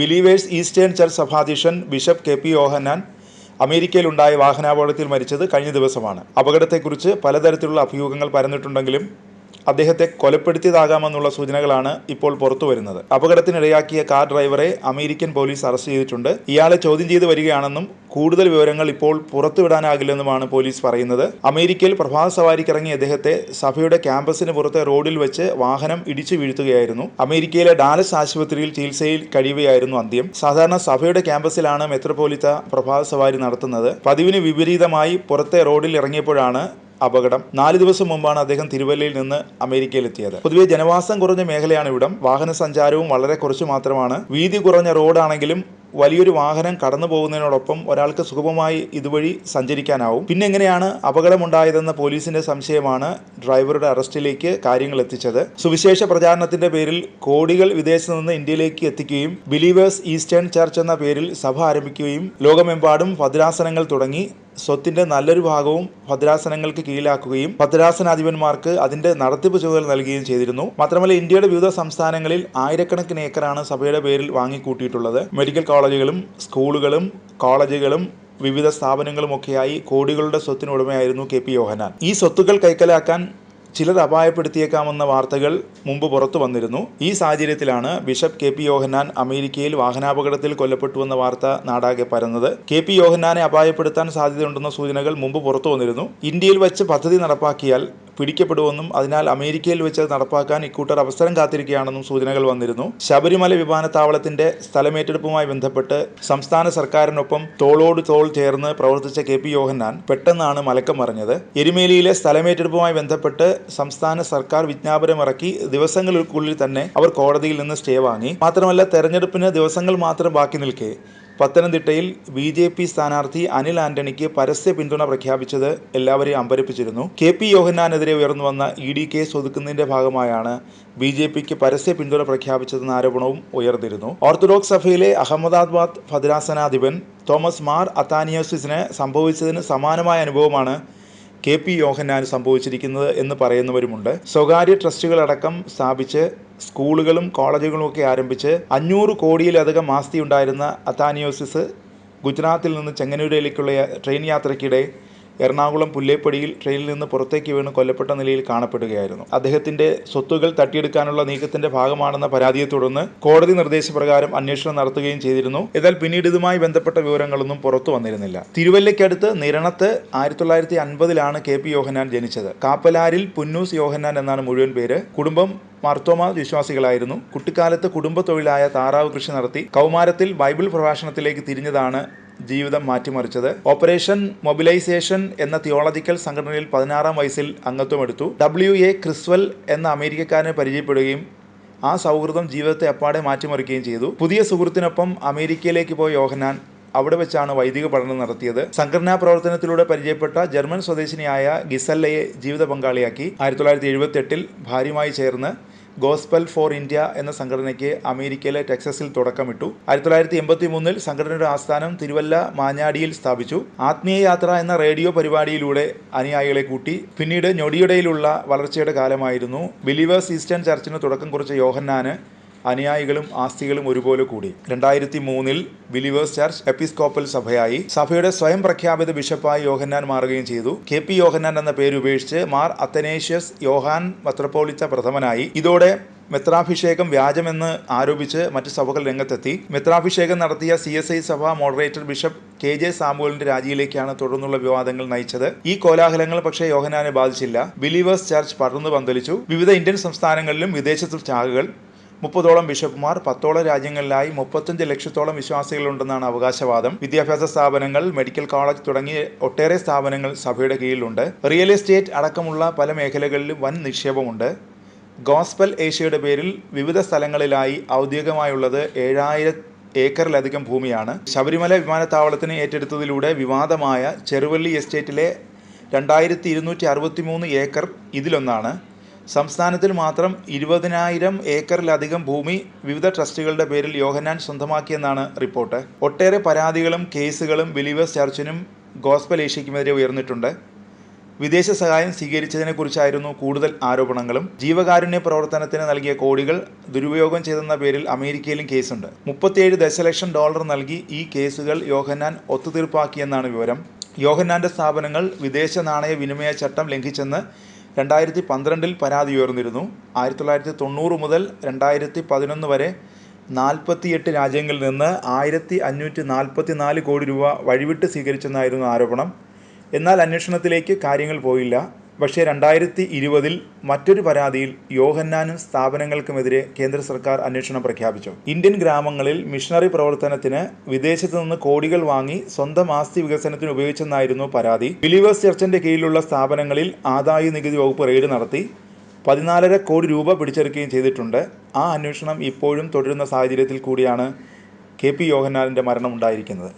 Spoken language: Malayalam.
ബിലീവേഴ്സ് ഈസ്റ്റേൺ ചർച്ച് സഭാധ്യക്ഷൻ ബിഷപ്പ് കെ പി യോഹന്നാൻ അമേരിക്കയിലുണ്ടായ വാഹനാപകടത്തിൽ മരിച്ചത് കഴിഞ്ഞ ദിവസമാണ്. അപകടത്തെക്കുറിച്ച് പലതരത്തിലുള്ള അഭ്യൂഹങ്ങൾ പരന്നിട്ടുണ്ടെങ്കിലും അദ്ദേഹത്തെ കൊലപ്പെടുത്തിയതാകാമെന്നുള്ള സൂചനകളാണ് ഇപ്പോൾ പുറത്തുവരുന്നത്. അപകടത്തിനിടയാക്കിയ കാർ ഡ്രൈവറെ അമേരിക്കൻ പോലീസ് അറസ്റ്റ് ചെയ്തിട്ടുണ്ട്. ഇയാളെ ചോദ്യം ചെയ്ത് വരികയാണെന്നും കൂടുതൽ വിവരങ്ങൾ ഇപ്പോൾ പുറത്തുവിടാനാകില്ലെന്നുമാണ് പോലീസ് പറയുന്നത്. അമേരിക്കയിൽ പ്രഭാത സവാരിക്കിറങ്ങിയ അദ്ദേഹത്തെ സഭയുടെ ക്യാമ്പസിന് പുറത്തെ റോഡിൽ വെച്ച് വാഹനം ഇടിച്ചു വീഴ്ത്തുകയായിരുന്നു. അമേരിക്കയിലെ ഡാലസ് ആശുപത്രിയിൽ ചികിത്സയിൽ കഴിയുകയായിരുന്നു അന്ത്യം. സാധാരണ സഭയുടെ ക്യാമ്പസിലാണ് മെത്രോപൊലിത്ത പ്രഭാത സവാരി നടത്തുന്നത്. പതിവിന് വിപരീതമായി പുറത്തെ റോഡിൽ ഇറങ്ങിയപ്പോഴാണ് അപകടം. 4 ദിവസം മുമ്പാണ് അദ്ദേഹം തിരുവല്ലയിൽ നിന്ന് അമേരിക്കയിലെത്തിയത്. പൊതുവെ ജനവാസം കുറഞ്ഞ മേഖലയാണ് ഇവിടം. വാഹന സഞ്ചാരവും വളരെ കുറച്ചു മാത്രമാണ്. വീതി കുറഞ്ഞ റോഡാണെങ്കിലും വലിയൊരു വാഹനം കടന്നു പോകുന്നതിനോടൊപ്പം ഒരാൾക്ക് സുഗമമായി ഇതുവഴി സഞ്ചരിക്കാനാവും. പിന്നെ എങ്ങനെയാണ് അപകടമുണ്ടായതെന്ന പോലീസിന്റെ സംശയമാണ് ഡ്രൈവറുടെ അറസ്റ്റിലേക്ക് കാര്യങ്ങൾ എത്തിച്ചത്. സുവിശേഷ പ്രചാരണത്തിന്റെ പേരിൽ കോടികൾ വിദേശത്ത് നിന്ന് ഇന്ത്യയിലേക്ക് എത്തിക്കുകയും ബിലീവേഴ്സ് ഈസ്റ്റേൺ ചർച്ച് എന്ന പേരിൽ സഭ ആരംഭിക്കുകയും ലോകമെമ്പാടും ഭദ്രാസനങ്ങൾ തുടങ്ങി സ്വത്തിന്റെ നല്ലൊരു ഭാഗവും ഭദ്രാസനങ്ങൾക്ക് കീഴിലാക്കുകയും ഭദ്രാസനാധിപന്മാർക്ക് അതിന്റെ നടത്തിപ്പ് ചുമതല നൽകുകയും ചെയ്തിരുന്നു. മാത്രമല്ല, ഇന്ത്യയുടെ വിവിധ സംസ്ഥാനങ്ങളിൽ ആയിരക്കണക്കിന് ഏക്കറാണ് സഭയുടെ പേരിൽ വാങ്ങിക്കൂട്ടിയിട്ടുള്ളത്. മെഡിക്കൽ കോളേജുകളും സ്കൂളുകളും കോളേജുകളും വിവിധ സ്ഥാപനങ്ങളുമൊക്കെയായി കോടികളുടെ സ്വത്തിന് ഉടമയായിരുന്നു കെ പി യോഹന്നാൻ. ഈ സ്വത്തുക്കൾ കൈക്കലാക്കാൻ ചിലർ അപായപ്പെടുത്തിയേക്കാമെന്ന വാർത്തകൾ മുമ്പ് പുറത്തു വന്നിരുന്നു. ഈ സാഹചര്യത്തിലാണ് ബിഷപ്പ് കെ പി യോഹന്നാൻ അമേരിക്കയിൽ വാഹനാപകടത്തിൽ കൊല്ലപ്പെട്ടുവെന്ന വാർത്ത നാടാകെ പരന്നത്. കെ പി യോഹന്നാനെ അപായപ്പെടുത്താൻ സാധ്യതയുണ്ടെന്ന സൂചനകൾ മുമ്പ് പുറത്തു വന്നിരുന്നു. ഇന്ത്യയിൽ വച്ച് പദ്ധതി നടപ്പാക്കിയാൽ പിടിക്കപ്പെടുമെന്നും അതിനാൽ അമേരിക്കയിൽ വെച്ച് നടപ്പാക്കാൻ ഇക്കൂട്ടർ അവസരം കാത്തിരിക്കുകയാണെന്നും സൂചനകൾ വന്നിരുന്നു. ശബരിമല വിമാനത്താവളത്തിന്റെ സ്ഥലമേറ്റെടുപ്പുമായി ബന്ധപ്പെട്ട് സംസ്ഥാന സർക്കാരിനൊപ്പം തോളോട് തോൾ ചേർന്ന് പ്രവർത്തിച്ച കെ പി യോഹന്നാൻ പെട്ടെന്നാണ് മലക്കം മറിഞ്ഞത്. എരുമേലിയിലെ സ്ഥലമേറ്റെടുപ്പുമായി ബന്ധപ്പെട്ട് സംസ്ഥാന സർക്കാർ വിജ്ഞാപനമിറക്കി ദിവസങ്ങൾക്കുള്ളിൽ തന്നെ അവർ കോടതിയിൽ നിന്ന് സ്റ്റേ വാങ്ങി. മാത്രമല്ല, തെരഞ്ഞെടുപ്പിന് ദിവസങ്ങൾ മാത്രം ബാക്കി നിൽക്കെ പത്തനംതിട്ടയിൽ BJP സ്ഥാനാർത്ഥി അനിൽ ആന്റണിക്ക് പരസ്യ പിന്തുണ പ്രഖ്യാപിച്ചത് എല്ലാവരെയും അമ്പരപ്പിച്ചിരുന്നു. കെ പി യോഹന്നാനെതിരെ ഉയർന്നു വന്ന ED കേസ് ഒതുക്കുന്നതിന്റെ ഭാഗമായാണ് BJPക്ക് പരസ്യ പിന്തുണ പ്രഖ്യാപിച്ചതെന്ന ആരോപണവും ഉയർന്നിരുന്നു. ഓർത്തഡോക്സ് സഭയിലെ അഹമ്മദാബാദ് ഭദ്രാസനാധിപൻ തോമസ് മാർ അത്താനിയോസിന് സംഭവിച്ചതിന് സമാനമായ അനുഭവമാണ് കെ പി യോഹന്നാന് സംഭവിച്ചിരിക്കുന്നത് എന്ന് പറയുന്നവരുമുണ്ട്. സ്വകാര്യ ട്രസ്റ്റുകളടക്കം സ്ഥാപിച്ച് സ്കൂളുകളും കോളേജുകളും ഒക്കെ ആരംഭിച്ച് 500 കോടിയിലധികം ആസ്തി ഉണ്ടായിരുന്ന അത്താനിയോസിസ് ഗുജറാത്തിൽ നിന്ന് ചെങ്ങന്നൂരിലേക്കുള്ള ട്രെയിൻ യാത്രയ്ക്കിടെ എറണാകുളം പുല്ലേപ്പടിയിൽ ട്രെയിനിൽ നിന്ന് പുറത്തേക്ക് വീണ് കൊല്ലപ്പെട്ട നിലയിൽ കാണപ്പെടുകയായിരുന്നു. അദ്ദേഹത്തിന്റെ സ്വത്തുകൾ തട്ടിയെടുക്കാനുള്ള നീക്കത്തിന്റെ ഭാഗമാണെന്ന പരാതിയെ തുടർന്ന് കോടതി നിർദ്ദേശപ്രകാരം അന്വേഷണം നടത്തുകയും ചെയ്തിരുന്നു. എന്നാൽ പിന്നീട് ഇതുമായി ബന്ധപ്പെട്ട വിവരങ്ങളൊന്നും പുറത്തു വന്നിരുന്നില്ല. തിരുവല്ലയ്ക്കടുത്ത് നിരണത്ത് 1950 കെ പി യോഹന്നാൻ ജനിച്ചത്. കാപ്പലാരിൽ പുന്നൂസ് യോഹന്നാൻ എന്നാണ് മുഴുവൻ പേര്. കുടുംബം മാർത്തോമ വിശ്വാസികളായിരുന്നു. കുട്ടിക്കാലത്ത് കുടുംബ തൊഴിലായ താറാവ് കൃഷി നടത്തി കൗമാരത്തിൽ ബൈബിൾ പ്രഭാഷണത്തിലേക്ക് തിരിഞ്ഞതാണ് ജീവിതം മാറ്റിമറിച്ചത്. ഓപ്പറേഷൻ മൊബിലൈസേഷൻ എന്ന തിയോളജിക്കൽ സംഘടനയിൽ 16-ാം വയസ്സിൽ അംഗത്വമെടുത്തു. WA ക്രിസ്വൽ എന്ന അമേരിക്കക്കാരനെ പരിചയപ്പെടുകയും ആ സൗഹൃദം ജീവിതത്തെ അപ്പാടെ മാറ്റിമറിക്കുകയും ചെയ്തു. പുതിയ സുഹൃത്തിനൊപ്പം അമേരിക്കയിലേക്ക് പോയ യോഹന്നാൻ അവിടെ വെച്ചാണ് വൈദിക പഠനം നടത്തിയത്. സംഘടനാ പ്രവർത്തനത്തിലൂടെ പരിചയപ്പെട്ട ജർമ്മൻ സ്വദേശിനിയായ ഗിസല്ലയെ ജീവിത പങ്കാളിയാക്കി. 1978 ഭാര്യയുമായി ചേർന്ന് ഗോസ്പൽ ഫോർ ഇന്ത്യ എന്ന സംഘടനയ്ക്ക് അമേരിക്കയിലെ ടെക്സസിൽ തുടക്കമിട്ടു. 1983 സംഘടനയുടെ ആസ്ഥാനം തിരുവല്ല മാഞ്ഞാടിയിൽ സ്ഥാപിച്ചു. ആത്മീയ യാത്ര എന്ന റേഡിയോ പരിപാടിയിലൂടെ അനുയായികളെ കൂട്ടി. പിന്നീട് ഞൊടിയിടയിലുള്ള വളർച്ചയുടെ കാലമായിരുന്നു. ബിലീവേഴ്സ് ഈസ്റ്റേൺ ചർച്ചിന് തുടക്കം കുറിച്ച യോഹന്നാന് അനുയായികളും ആസ്തികളും ഒരുപോലെ കൂടി. 2003 ബിലീവേഴ്സ് ചർച്ച് എപ്പിസ്കോപ്പൽ സഭയായി. സഭയുടെ സ്വയം പ്രഖ്യാപിത ബിഷപ്പായി യോഹന്നാൻ മാറുകയും ചെയ്തു. കെ പി യോഹന്നാൻ എന്ന പേര് ഉപേക്ഷിച്ച് മാർ അത്തനേഷ്യസ് യോഹാൻ മെത്രോപൊളിത്ത പ്രഥമനായി. ഇതോടെ മെത്രാഭിഷേകം വ്യാജമെന്ന് ആരോപിച്ച് മറ്റ് സഭകൾ രംഗത്തെത്തി. മെത്രാഭിഷേകം നടത്തിയ CSI സഭ മോഡറേറ്റർ ബിഷപ്പ് KJ സാമുവലിന്റെ രാജിയിലേക്കാണ് തുടർന്നുള്ള വിവാദങ്ങൾ നയിച്ചത്. ഈ കോലാഹലങ്ങൾ പക്ഷേ യോഹന്നാനെ ബാധിച്ചില്ല. ബിലീവേഴ്സ് ചർച്ച് പടർന്നു പന്തലിച്ചു. വിവിധ ഇന്ത്യൻ സംസ്ഥാനങ്ങളിലും വിദേശത്തും ശാഖകൾ. 30ഓളം ബിഷപ്പുമാർ, 10ഓളം രാജ്യങ്ങളിലായി 35 ലക്ഷത്തോളം വിശ്വാസികളുണ്ടെന്നാണ് അവകാശവാദം. വിദ്യാഭ്യാസ സ്ഥാപനങ്ങൾ, മെഡിക്കൽ കോളേജ് തുടങ്ങിയ ഒട്ടേറെ സ്ഥാപനങ്ങൾ സഭയുടെ കീഴിലുണ്ട്. റിയൽ എസ്റ്റേറ്റ് അടക്കമുള്ള പല മേഖലകളിലും വൻ നിക്ഷേപമുണ്ട്. ഗോസ്പൽ ഏഷ്യയുടെ പേരിൽ വിവിധ സ്ഥലങ്ങളിലായി ഔദ്യോഗികമായുള്ളത് 7000 ഏക്കറിലധികം ഭൂമിയാണ്. ശബരിമല വിമാനത്താവളത്തിന് ഏറ്റെടുത്തതിലൂടെ വിവാദമായ ചെറുവള്ളി എസ്റ്റേറ്റിലെ 2263 ഏക്കർ ഇതിലൊന്നാണ്. സംസ്ഥാനത്തിൽ മാത്രം 20,000 ഏക്കറിലധികം ഭൂമി വിവിധ ട്രസ്റ്റുകളുടെ പേരിൽ യോഹന്നാൻ സ്വന്തമാക്കിയെന്നാണ് റിപ്പോർട്ട്. ഒട്ടേറെ പരാതികളും കേസുകളും ബിലീവേഴ്സ് ചർച്ചിനും ഗോസ്പൽ ഏഷ്യയ്ക്കുമെതിരെ ഉയർന്നിട്ടുണ്ട്. വിദേശ സഹായം സ്വീകരിച്ചതിനെക്കുറിച്ചായിരുന്നു കൂടുതൽ ആരോപണങ്ങളും. ജീവകാരുണ്യ പ്രവർത്തനത്തിന് നൽകിയ കോടികൾ ദുരുപയോഗം ചെയ്തെന്ന പേരിൽ അമേരിക്കയിലും കേസുണ്ട്. 37 ദശലക്ഷം ഡോളർ നൽകി ഈ കേസുകൾ യോഹന്നാൻ ഒത്തുതീർപ്പാക്കിയെന്നാണ് വിവരം. യോഹന്നാന്റെ സ്ഥാപനങ്ങൾ വിദേശ നാണയ വിനിമയ ചട്ടം ലംഘിച്ചെന്ന് 2012 പരാതി ഉയർന്നിരുന്നു. 1990 മുതൽ 2011 വരെ 48 രാജ്യങ്ങളിൽ നിന്ന് 1544 കോടി രൂപ വഴിവിട്ട് സ്വീകരിച്ചെന്നായിരുന്നു ആരോപണം. എന്നാൽ അന്വേഷണത്തിലേക്ക് കാര്യങ്ങൾ പോയില്ല. പക്ഷേ 2020 മറ്റൊരു പരാതിയിൽ യോഹന്നാനും സ്ഥാപനങ്ങൾക്കുമെതിരെ കേന്ദ്ര സർക്കാർ അന്വേഷണം പ്രഖ്യാപിച്ചു. ഇന്ത്യൻ ഗ്രാമങ്ങളിൽ മിഷണറി പ്രവർത്തനത്തിന് വിദേശത്തു നിന്ന് കോടികൾ വാങ്ങി സ്വന്തം ആസ്തി വികസനത്തിന് ഉപയോഗിച്ചെന്നായിരുന്നു പരാതി. ബിലീവേഴ്സ് ചർച്ചിന്റെ കീഴിലുള്ള സ്ഥാപനങ്ങളിൽ ആദായ നികുതി വകുപ്പ് റെയ്ഡ് നടത്തി 14.5 കോടി രൂപ പിടിച്ചെടുക്കുകയും ചെയ്തിട്ടുണ്ട്. ആ അന്വേഷണം ഇപ്പോഴും തുടരുന്ന സാഹചര്യത്തിൽ കൂടിയാണ് KP യോഹന്നാനിൻ്റെ മരണം ഉണ്ടായിരിക്കുന്നത്.